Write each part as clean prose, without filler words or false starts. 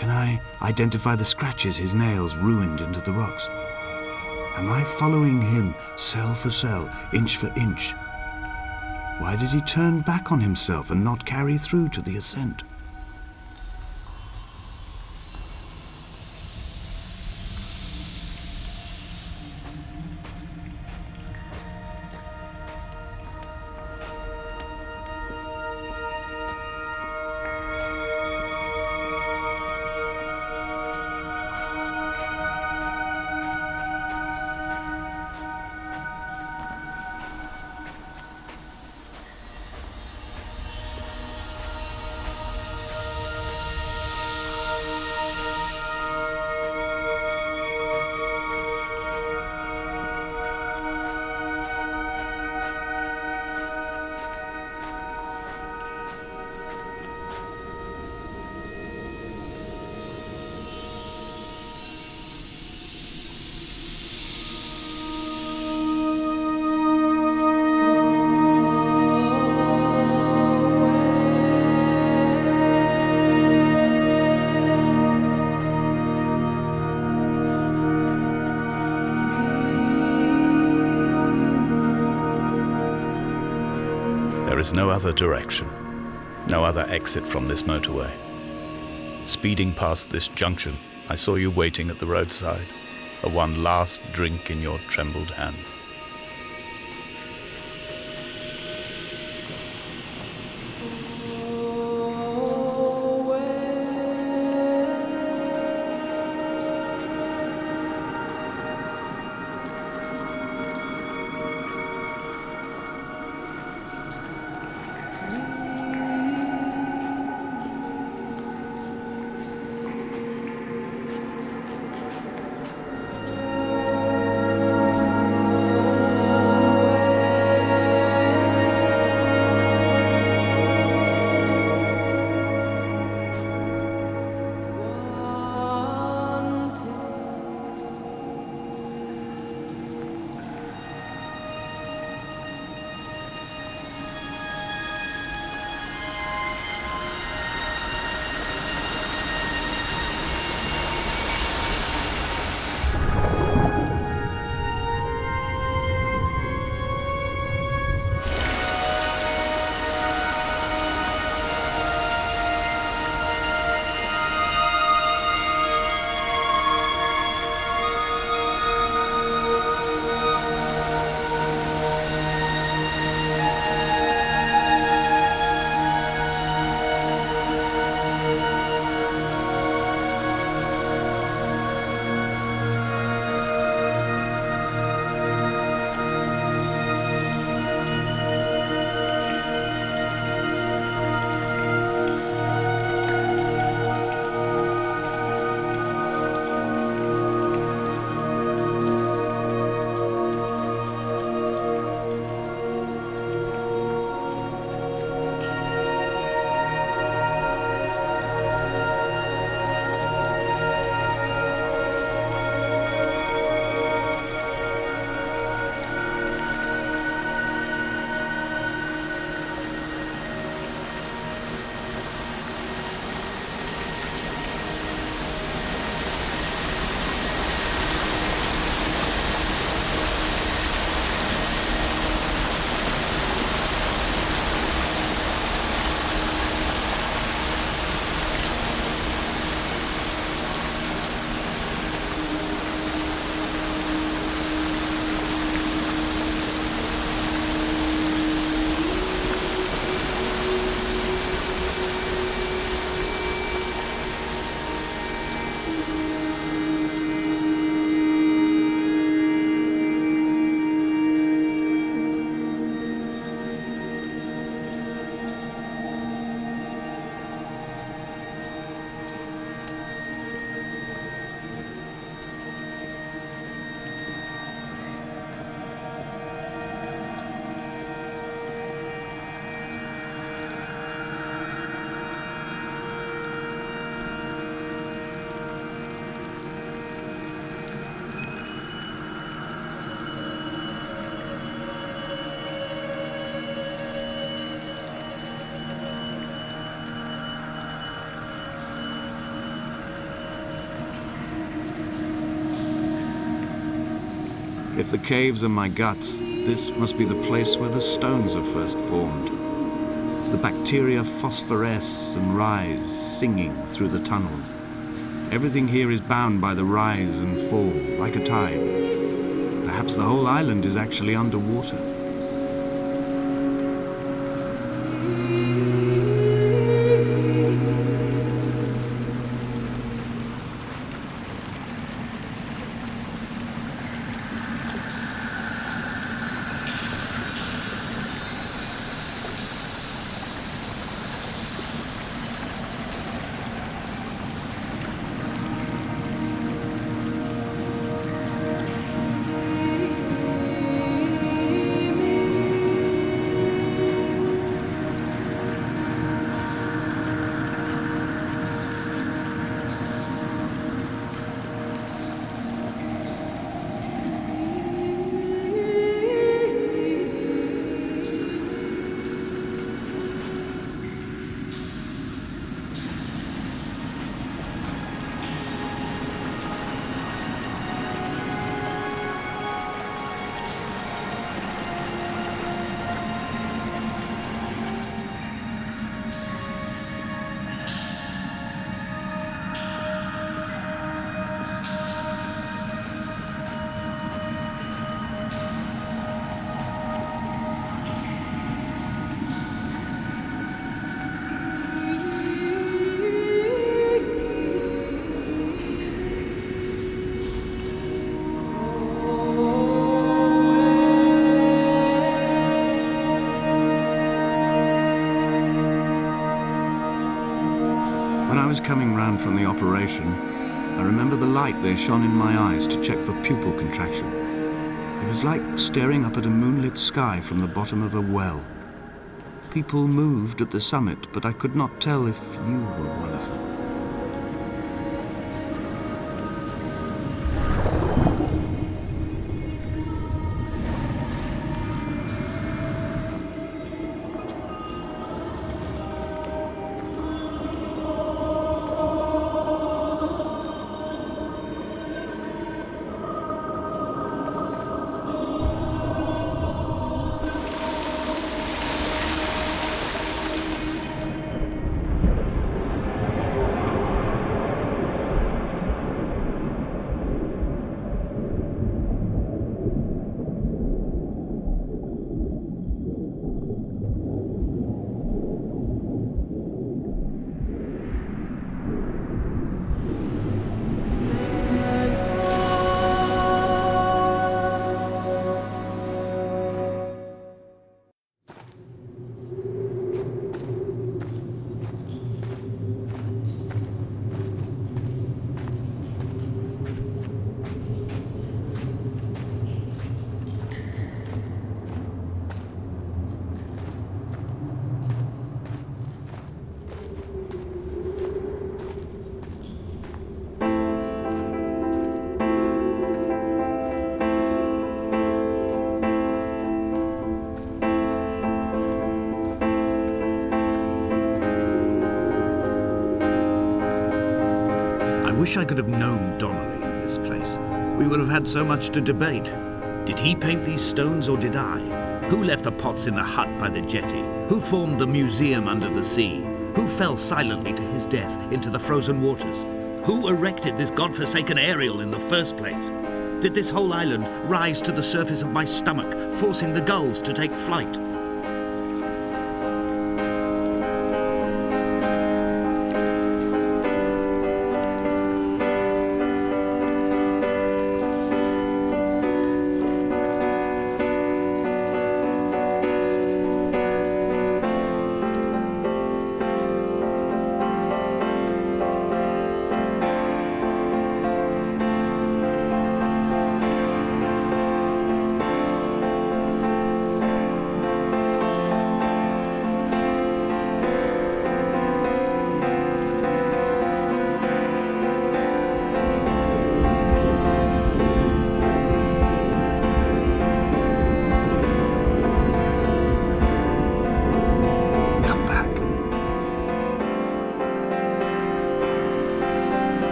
Can I identify the scratches his nails ruined into the rocks? Am I following him cell for cell, inch for inch? Why did he turn back on himself and not carry through to the ascent? There is no other direction, no other exit from this motorway. Speeding past this junction, I saw you waiting at the roadside, a one last drink in your trembled hands. If the caves are my guts, this must be the place where the stones are first formed. The bacteria phosphoresce and rise, singing through the tunnels. Everything here is bound by the rise and fall, like a tide. Perhaps the whole island is actually underwater. When I was coming round from the operation, I remember the light they shone in my eyes to check for pupil contraction. It was like staring up at a moonlit sky from the bottom of a well. People moved at the summit, but I could not tell if you were one of them. I wish I could have known Donnelly in this place. We would have had so much to debate. Did he paint these stones or did I? Who left the pots in the hut by the jetty? Who formed the museum under the sea? Who fell silently to his death into the frozen waters? Who erected this godforsaken aerial in the first place? Did this whole island rise to the surface of my stomach, forcing the gulls to take flight?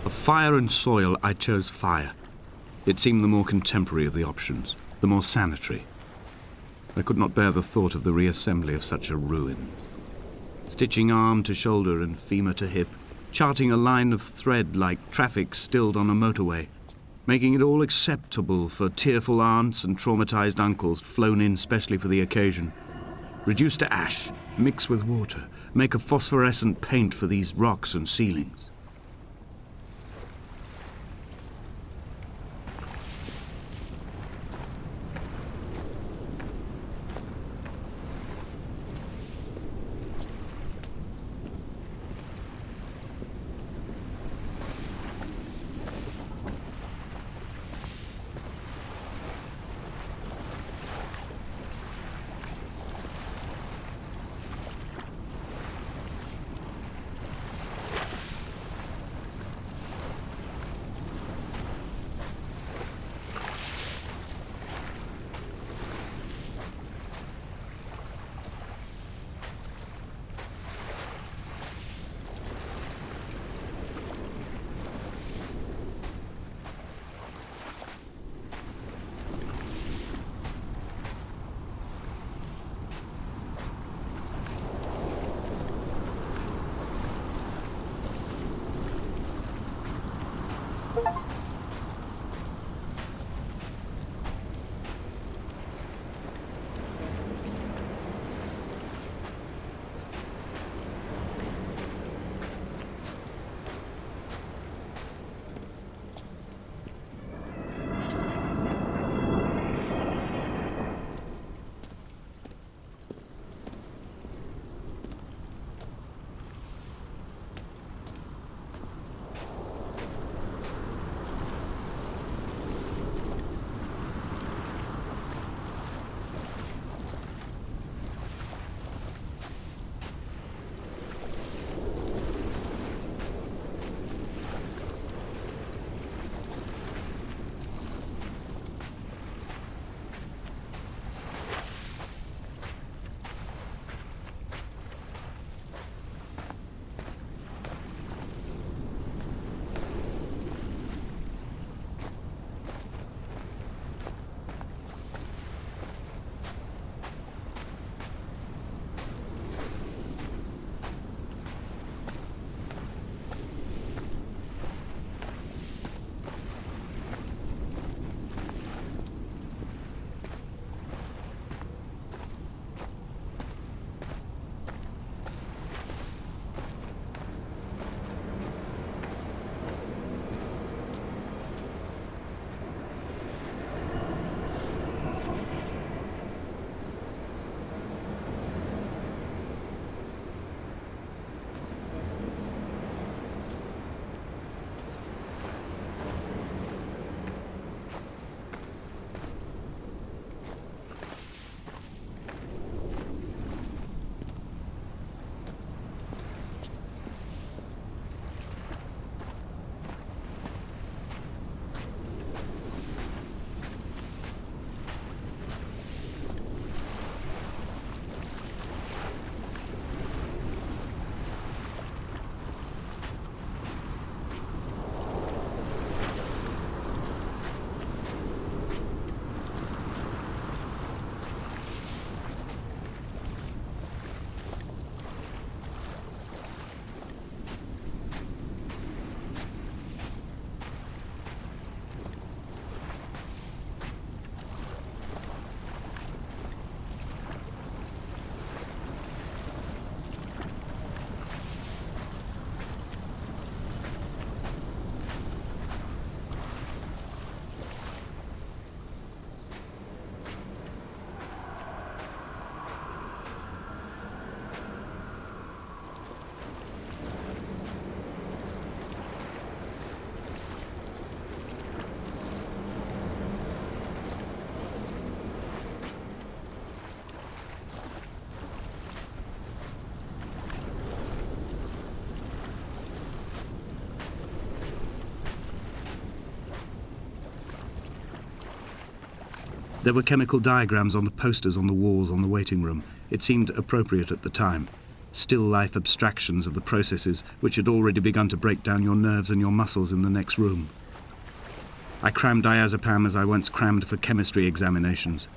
Of fire and soil, I chose fire. It seemed the more contemporary of the options, the more sanitary. I could not bear the thought of the reassembly of such a ruins. Stitching arm to shoulder and femur to hip, charting a line of thread like traffic stilled on a motorway, making it all acceptable for tearful aunts and traumatized uncles flown in specially for the occasion. Reduce to ash, mix with water, make a phosphorescent paint for these rocks and ceilings. There were chemical diagrams on the posters on the walls on the waiting room. It seemed appropriate at the time. still-life abstractions of the processes which had already begun to break down your nerves and your muscles in the next room. I crammed diazepam as I once crammed for chemistry examinations.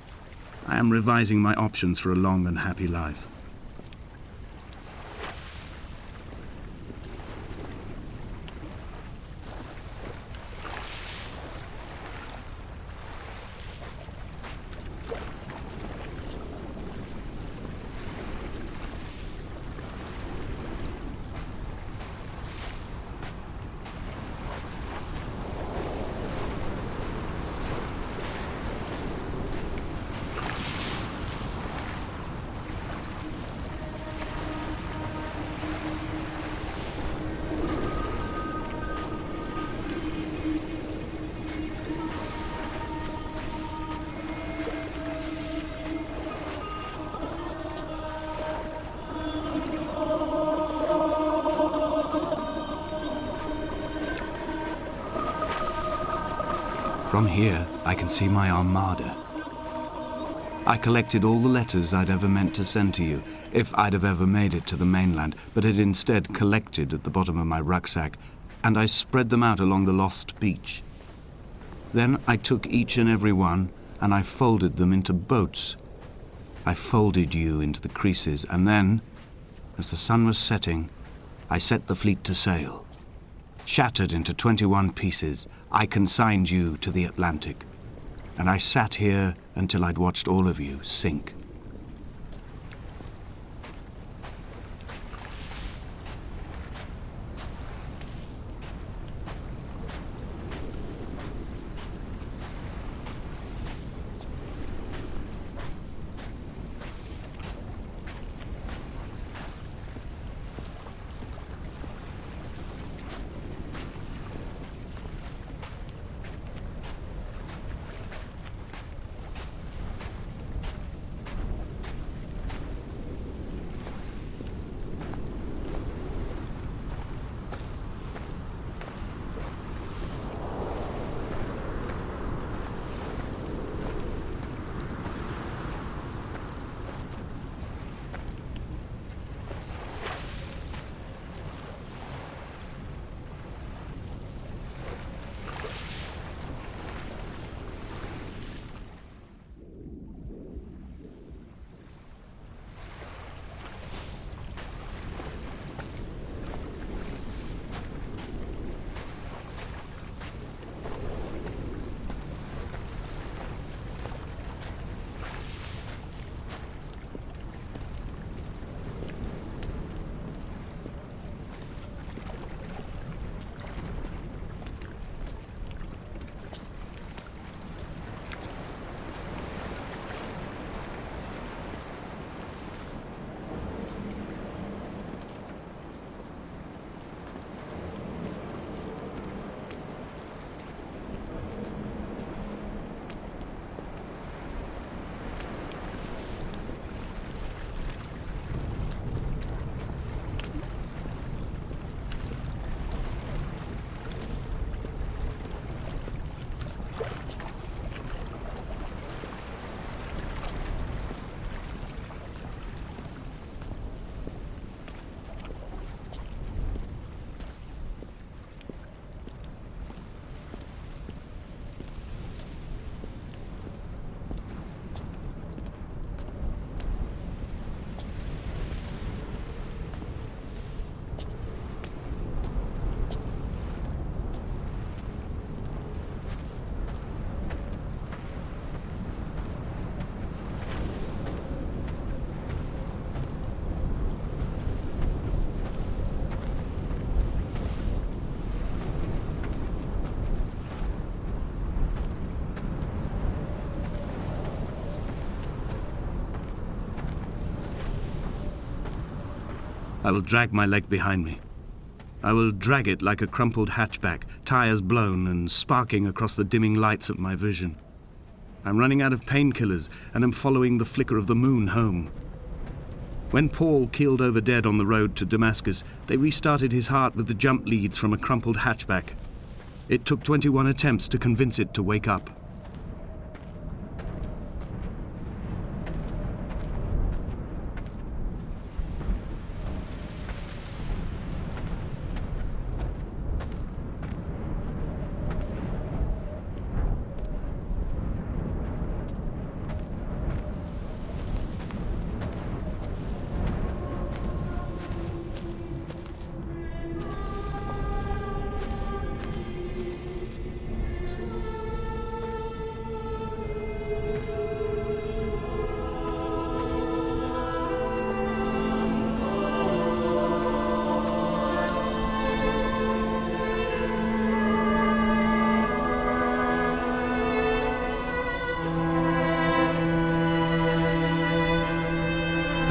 I am revising my options for a long and happy life. From here, I can see my armada. I collected all the letters I'd ever meant to send to you, if I'd have ever made it to the mainland, but had instead collected at the bottom of my rucksack, and I spread them out along the lost beach. Then I took each and every one, and I folded them into boats. I folded you into the creases, and then, as the sun was setting, I set the fleet to sail. Shattered into 21 pieces, I consigned you to the Atlantic, and I sat here until I'd watched all of you sink. I will drag my leg behind me. I will drag it like a crumpled hatchback, tires blown and sparking across the dimming lights of my vision. I'm running out of painkillers and am following the flicker of the moon home. When Paul keeled over dead on the road to Damascus, they restarted his heart with the jump leads from a crumpled hatchback. It took 21 attempts to convince it to wake up.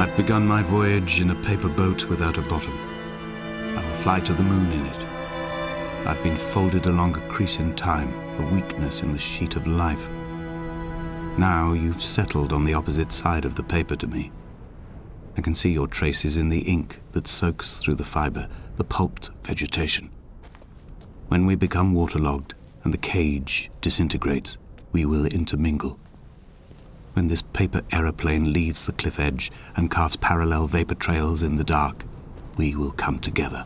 I've begun my voyage in a paper boat without a bottom. I will fly to the moon in it. I've been folded along a crease in time, a weakness in the sheet of life. Now you've settled on the opposite side of the paper to me. I can see your traces in the ink that soaks through the fiber, the pulped vegetation. When we become waterlogged and the cage disintegrates, we will intermingle. When this paper aeroplane leaves the cliff edge and carves parallel vapor trails in the dark, we will come together.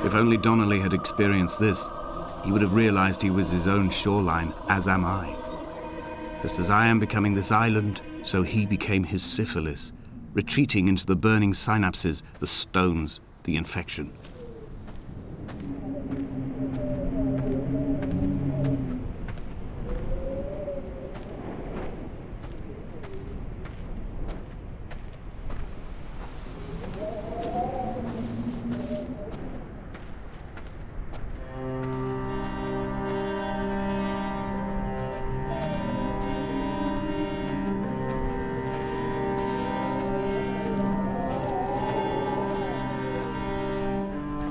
If only Donnelly had experienced this, he would have realized he was his own shoreline, as am I. Just as I am becoming this island, so he became his syphilis, retreating into the burning synapses, the stones, the infection.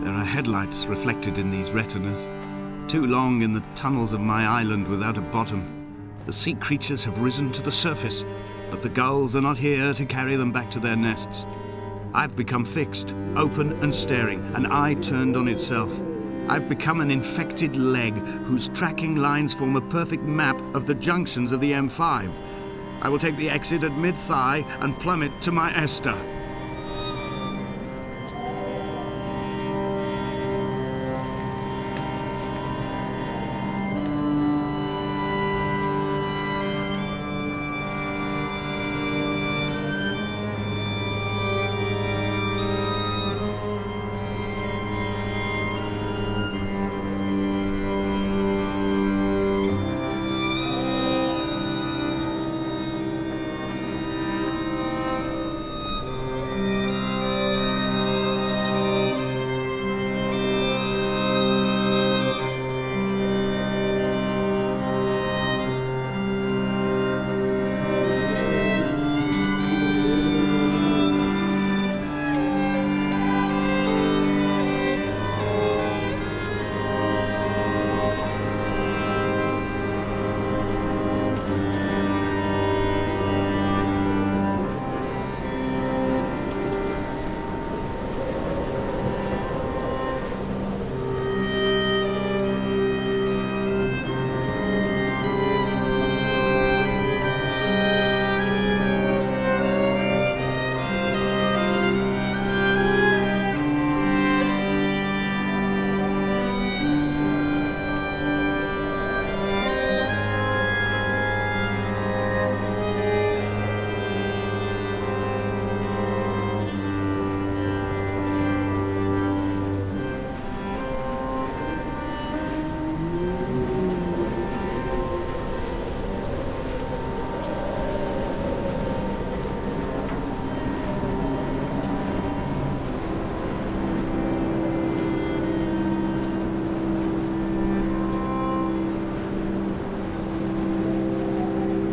There are headlights reflected in these retinas. Too long in the tunnels of my island without a bottom. The sea creatures have risen to the surface, but the gulls are not here to carry them back to their nests. I've become fixed, open and staring, an eye turned on itself. I've become an infected leg whose tracking lines form a perfect map of the junctions of the M5. I will take the exit at mid-thigh and plummet to my Esther.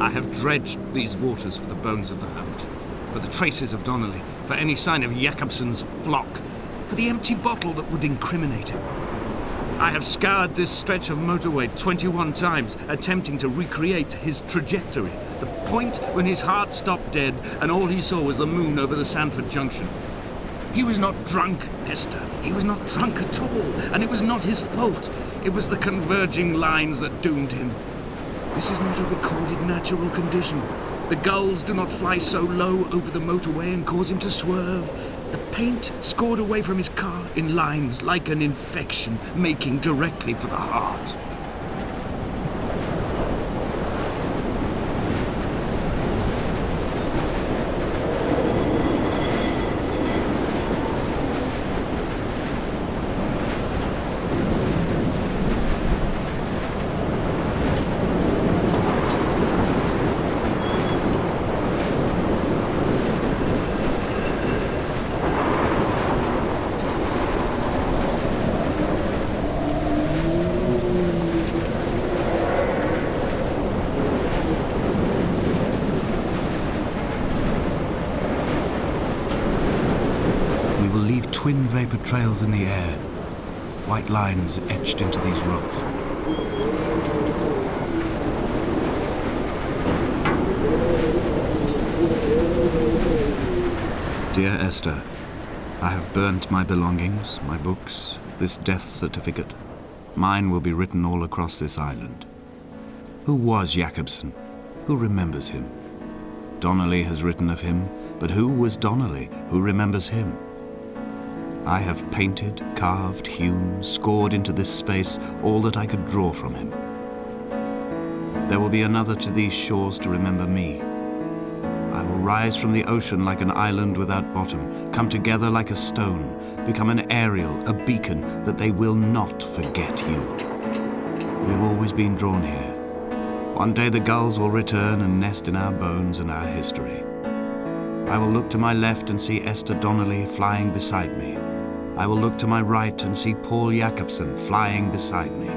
I have dredged these waters for the bones of the hermit, for the traces of Donnelly, for any sign of Jakobsen's flock, for the empty bottle that would incriminate him. I have scoured this stretch of motorway 21 times, attempting to recreate his trajectory, the point when his heart stopped dead and all he saw was the moon over the Sanford Junction. He was not drunk, Esther. He was not drunk at all, and it was not his fault. It was the converging lines that doomed him. This is not a recorded natural condition. The gulls do not fly so low over the motorway and cause him to swerve. The paint scored away from his car in lines like an infection, making directly for the heart. Twin vapor trails in the air, white lines etched into these rocks. Dear Esther, I have burnt my belongings, my books, this death certificate. Mine will be written all across this island. Who was Jakobsen? Who remembers him? Donnelly has written of him, but who was Donnelly? Who remembers him? I have painted, carved, hewn, scored into this space all that I could draw from him. There will be another to these shores to remember me. I will rise from the ocean like an island without bottom, come together like a stone, become an aerial, a beacon, that they will not forget you. We have always been drawn here. One day the gulls will return and nest in our bones and our history. I will look to my left and see Esther Donnelly flying beside me. I will look to my right and see Paul Jakobsen flying beside me.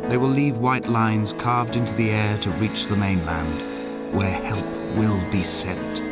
They will leave white lines carved into the air to reach the mainland, where help will be sent.